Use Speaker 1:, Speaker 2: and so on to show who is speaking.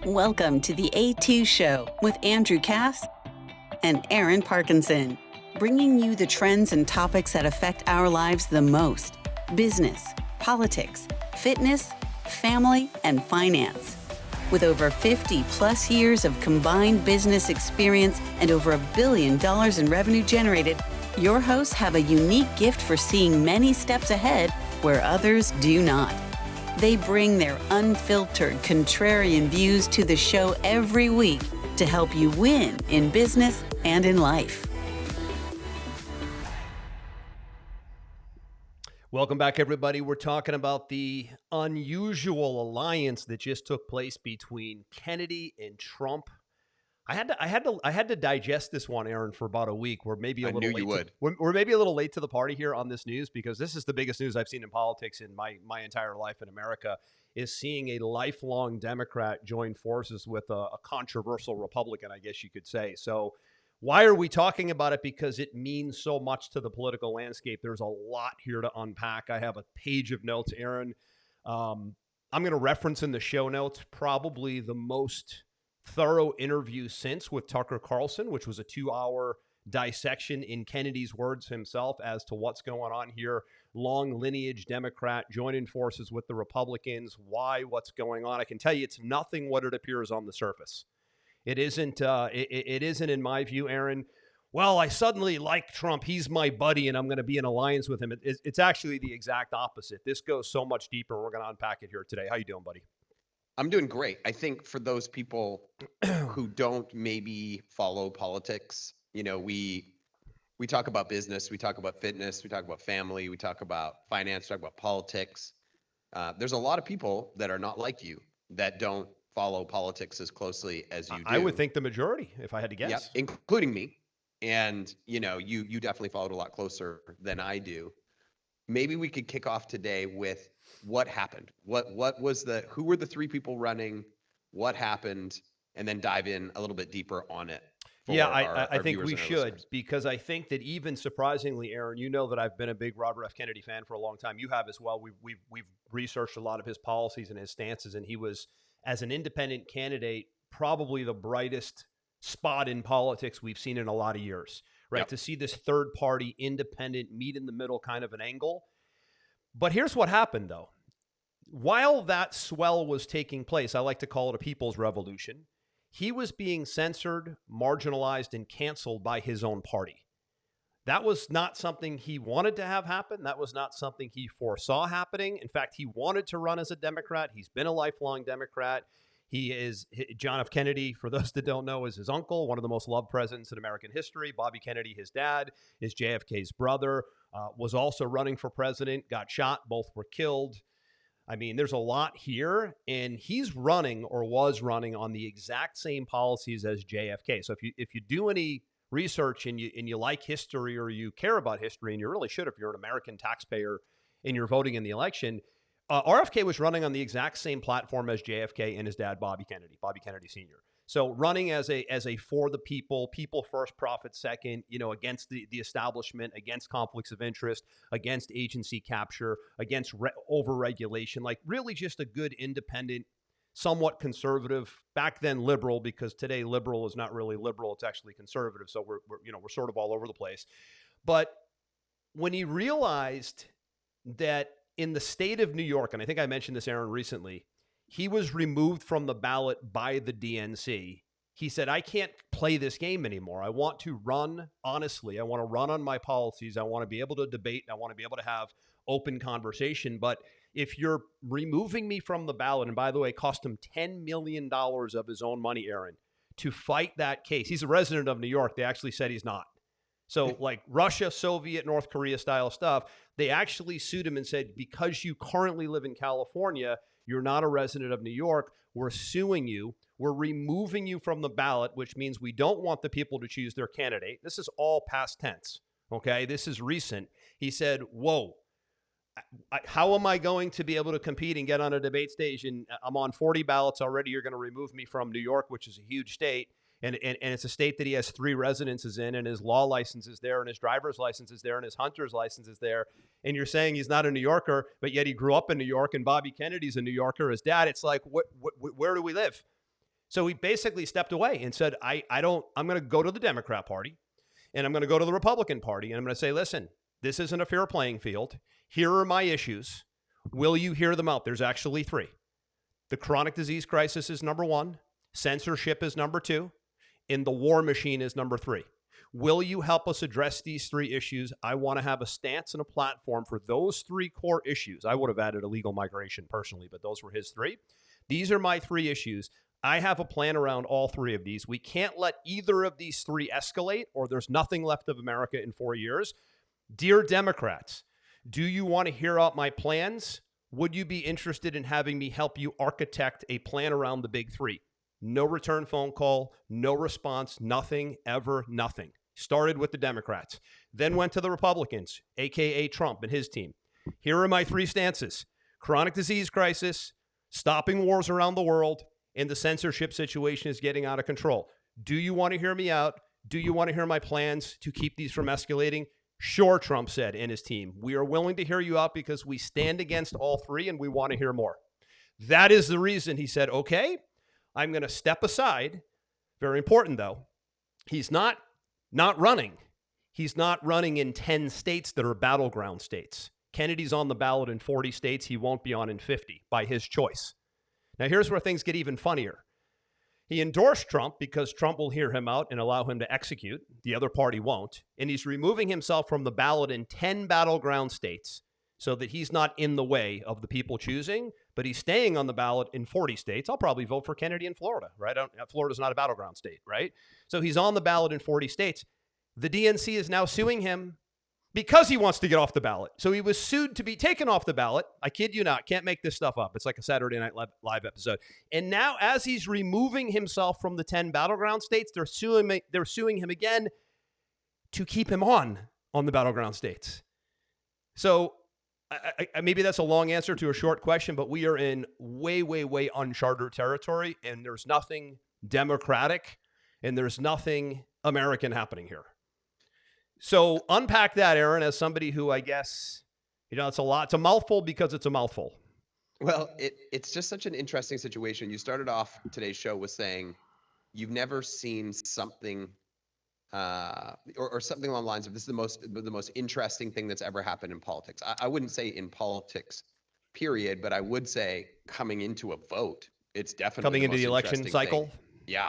Speaker 1: Welcome to the A2 Show with Andrew Cass and Aaron Parkinson, bringing you the trends and topics that affect our lives the most: business, politics, fitness, family, and finance. With over 50 plus years of combined business experience and over $1 billion in revenue generated, your hosts have a unique gift for seeing many steps ahead where others do not. They bring their unfiltered, contrarian views to the show every week to help you win in business and in life.
Speaker 2: Welcome back, everybody. We're talking about the unusual alliance that just took place between Kennedy and Trump. I had to digest this one, Aaron, for about a week. We're maybe a little late. We're maybe a little late to the party here on this news because this is the biggest news I've seen in politics in my entire life in America. Is seeing a lifelong Democrat join forces with a controversial Republican, I guess you could say. So why are we talking about it? Because it means so much to the political landscape. There's a lot here to unpack. I have a page of notes, Aaron. I'm going to reference in the show notes probably the most thorough interview since with Tucker Carlson, which was a 2-hour dissection in Kennedy's words himself as to what's going on here. Long lineage Democrat joining forces with the Republicans. Why? What's going on? I can tell you it's nothing what it appears on the surface. It isn't. It isn't, in my view, Aaron. Well, I suddenly like Trump. He's my buddy, and I'm going to be in alliance with him. It's actually the exact opposite. This goes so much deeper. We're going to unpack it here today. How you doing, buddy?
Speaker 3: I'm doing great. I think for those people who don't maybe follow politics, you know, we talk about business, we talk about fitness, we talk about family, we talk about finance, we talk about politics. There's a lot of people that are not like you that don't follow politics as closely as you do.
Speaker 2: I would think the majority, if I had to guess.
Speaker 3: Yep, including me. And, you know, you definitely followed a lot closer than I do. Maybe we could kick off today with what happened. Who were the three people running? What happened? And then dive in a little bit deeper on it.
Speaker 2: Yeah, I think we should, because I think that even surprisingly, Aaron, you know that I've been a big Robert F. Kennedy fan for a long time. You have as well. We've researched a lot of his policies and his stances, and he was, as an independent candidate, probably the brightest spot in politics we've seen in a lot of years, right? Yep. To see this third party, independent, meet in the middle kind of an angle. But here's what happened, though. While that swell was taking place, I like to call it a people's revolution, he was being censored, marginalized, and canceled by his own party. That was not something he wanted to have happen. That was not something he foresaw happening. In fact, he wanted to run as a Democrat. He's been a lifelong Democrat. John F. Kennedy, for those that don't know, is his uncle, one of the most loved presidents in American history. Bobby Kennedy, his dad, is JFK's brother, was also running for president, got shot. Both were killed. I mean, there's a lot here, and he's running or was running on the exact same policies as JFK. So if you do any research and you like history or you care about history, and you really should if you're an American taxpayer and you're voting in the election, RFK was running on the exact same platform as JFK and his dad, Bobby Kennedy Sr. So running as a for the people first, profit second, against the establishment, against conflicts of interest, against agency capture, against over-regulation, like really just a good independent, somewhat conservative, back then liberal, because today liberal is not really liberal, it's actually conservative. So we're sort of all over the place. But when he realized that in the state of New York, and I think I mentioned this, Aaron, recently, he was removed from the ballot by the DNC. He said, I can't play this game anymore. I want to run honestly. I want to run on my policies. I want to be able to debate. I want to be able to have open conversation. But if you're removing me from the ballot, and by the way, it cost him $10 million of his own money, Aaron, to fight that case. He's a resident of New York. They actually said he's not. So like Russia, Soviet, North Korea style stuff, they actually sued him and said, because you currently live in California, you're not a resident of New York, we're suing you. We're removing you from the ballot, which means we don't want the people to choose their candidate. This is all past tense, okay? This is recent. He said, whoa, how am I going to be able to compete and get on a debate stage? And I'm on 40 ballots already. You're going to remove me from New York, which is a huge state. And it's a state that he has 3 residences in, and his law license is there, and his driver's license is there, and his hunter's license is there. And you're saying he's not a New Yorker, but yet he grew up in New York, and Bobby Kennedy's a New Yorker, his dad. It's like, where do we live? So he basically stepped away and said, I'm going to go to the Democrat Party and I'm going to go to the Republican Party and I'm going to say, listen, this isn't a fair playing field. Here are my issues. Will you hear them out? There's actually 3. The chronic disease crisis is number 1. Censorship is number 2. And the war machine is number 3. Will you help us address these 3 issues? I want to have a stance and a platform for those 3 core issues. I would have added illegal migration personally, but those were his 3. These are my 3 issues. I have a plan around all 3 of these. We can't let either of these 3 escalate, or there's nothing left of America in 4 years. Dear Democrats, do you want to hear out my plans? Would you be interested in having me help you architect a plan around the big 3? No return phone call, no response, nothing, ever, nothing. Started with the Democrats, then went to the Republicans, aka Trump and his team. Here are my 3 stances: chronic disease crisis, stopping wars around the world, and the censorship situation is getting out of control. Do you want to hear me out? Do you want to hear my plans to keep these from escalating? Sure, Trump said, and his team. We are willing to hear you out because we stand against all 3 and we want to hear more. That is the reason he said, okay, I'm going to step aside. Very important, though. He's not running. He's not running in 10 states that are battleground states. Kennedy's on the ballot in 40 states. He won't be on in 50 by his choice. Now, here's where things get even funnier. He endorsed Trump because Trump will hear him out and allow him to execute. The other party won't. And he's removing himself from the ballot in 10 battleground states so that he's not in the way of the people choosing, but he's staying on the ballot in 40 states. I'll probably vote for Kennedy in Florida, right? Florida's not a battleground state, right? So he's on the ballot in 40 states. The DNC is now suing him because he wants to get off the ballot. So he was sued to be taken off the ballot. I kid you not. Can't make this stuff up. It's like a Saturday Night Live episode. And now, as he's removing himself from the 10 battleground states, they're suing him again to keep him on the battleground states. So maybe that's a long answer to a short question, but we are in way, way, way uncharted territory, and there's nothing democratic and there's nothing American happening here. So unpack that, Aaron, as somebody who, I guess, it's a lot. It's a mouthful because it's a mouthful.
Speaker 3: Well, it's just such an interesting situation. You started off today's show with saying you've never seen something or something along the lines of this is the most interesting thing that's ever happened in politics. I wouldn't say in politics, period, but I would say coming into a vote, it's definitely
Speaker 2: coming into the election cycle.